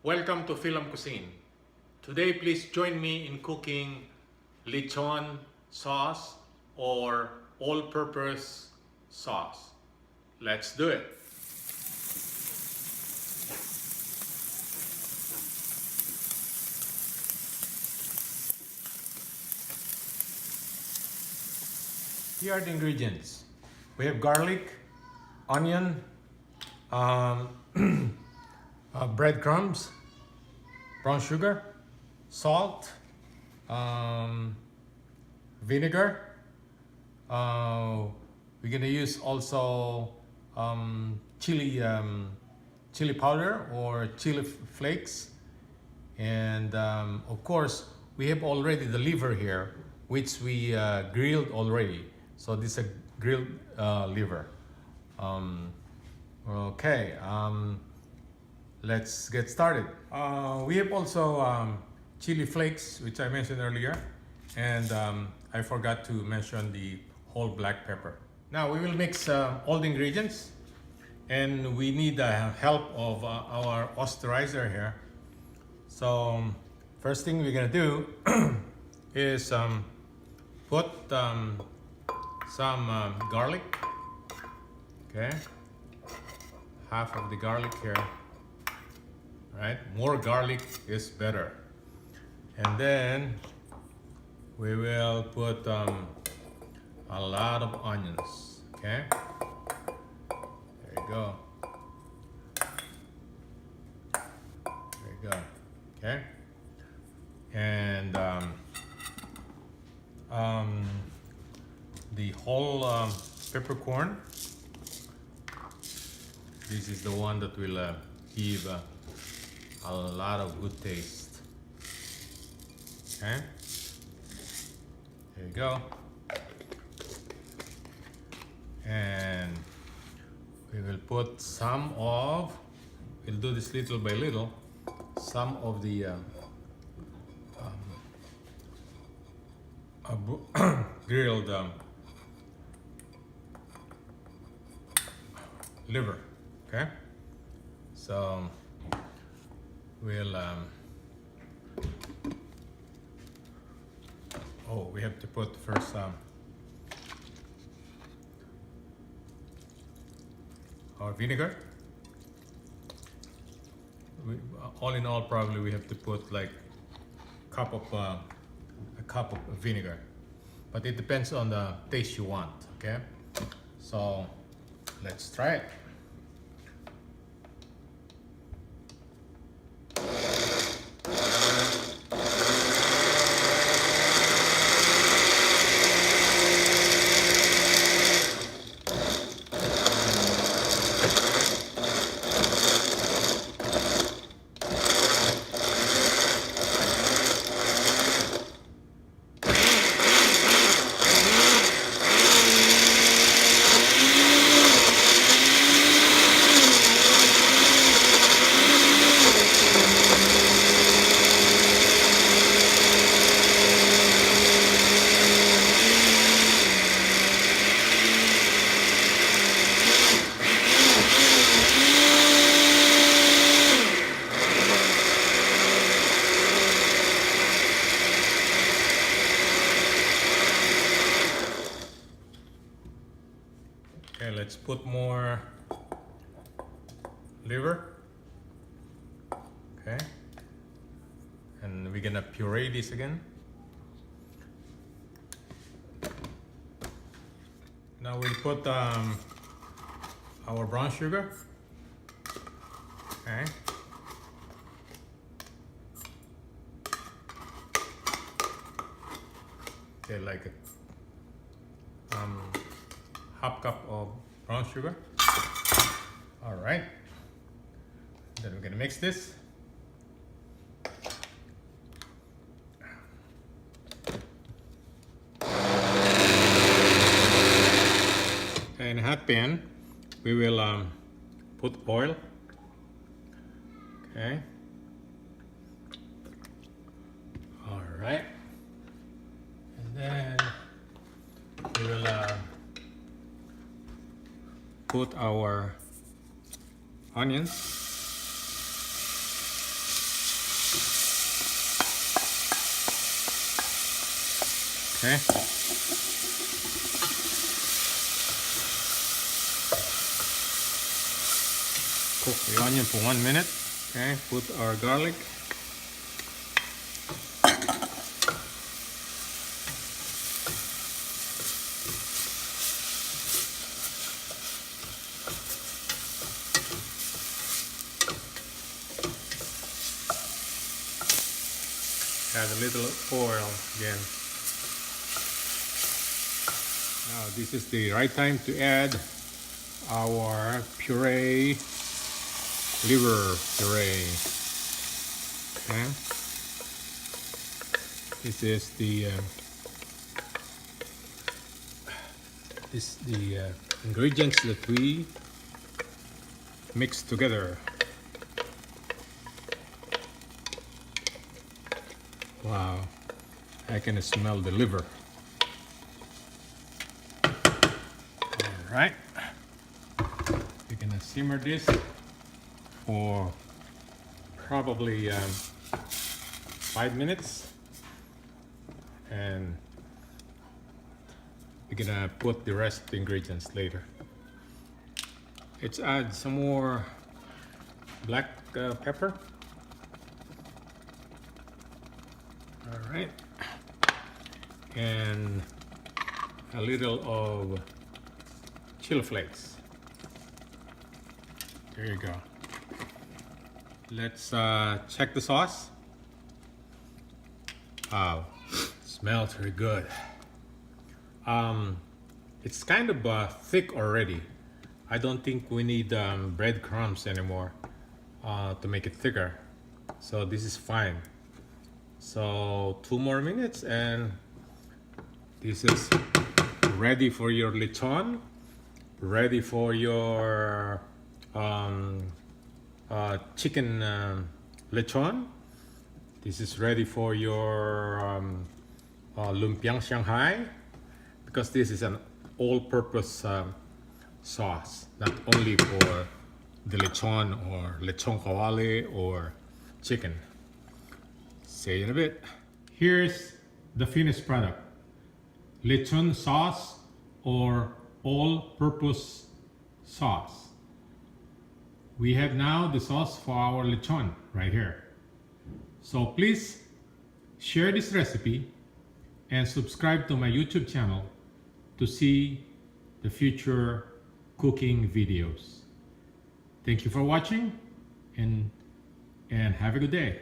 Welcome to FILAM Cuisine. Today, please join me in cooking Lechon sauce or all-purpose sauce. Let's do it. Here are the ingredients. We have garlic, onion, breadcrumbs, brown sugar, salt, vinegar. We're gonna use also chili powder or chili flakes, and of course we have already the liver here, which we grilled already. So this is a grilled liver. Okay. Let's get started. We have also chili flakes, which I mentioned earlier, and I forgot to mention the whole black pepper. Now we will mix all the ingredients, and we need the help of our osterizer here. So first thing we're gonna do is put some garlic. Okay, half of the garlic here. Right, more garlic is better. And then we will put a lot of onions. Okay, there you go. There you go. Okay, and the whole peppercorn. This is the one that will give a lot of good taste. Okay, there you go. And we will put some of, we'll do this little by little, some of the grilled liver. Okay, so we'll we have to put first our vinegar. All in all, probably we have to put like a cup of vinegar, but it depends on the taste you want. Okay, so let's try it. Okay, let's put more liver. Okay, and we're gonna puree this again. Now we'll put our brown sugar. Okay. Okay, like a half cup of brown sugar. All right. Then we're gonna mix this. In a hot pan, we will put oil. Okay. All right. And then we will put our onions. Okay. Cook the onion for 1 minute. Okay, put our garlic. Add a little oil again. Now this is the right time to add our puree, liver puree. Okay. This is the ingredients that we mix together. Wow, I can smell the liver. All right, we're gonna simmer this for probably 5 minutes, and we're gonna put the rest of the ingredients later. Let's add some more black pepper. All right, and a little of chili flakes. There you go. Let's check the sauce. Wow, smells very good. It's kind of thick already. I don't think we need breadcrumbs anymore to make it thicker. So this is fine. So 2 more minutes and this is ready for your lechon, ready for your chicken lechon. This is ready for your lumpiang Shanghai, because this is an all-purpose sauce, not only for the lechon or lechon kawali or chicken. See you in a bit. Here's the finished product. Lechon sauce or all-purpose sauce. We have now the sauce for our lechon right here. So please share this recipe and subscribe to my YouTube channel to see the future cooking videos. Thank you for watching and have a good day.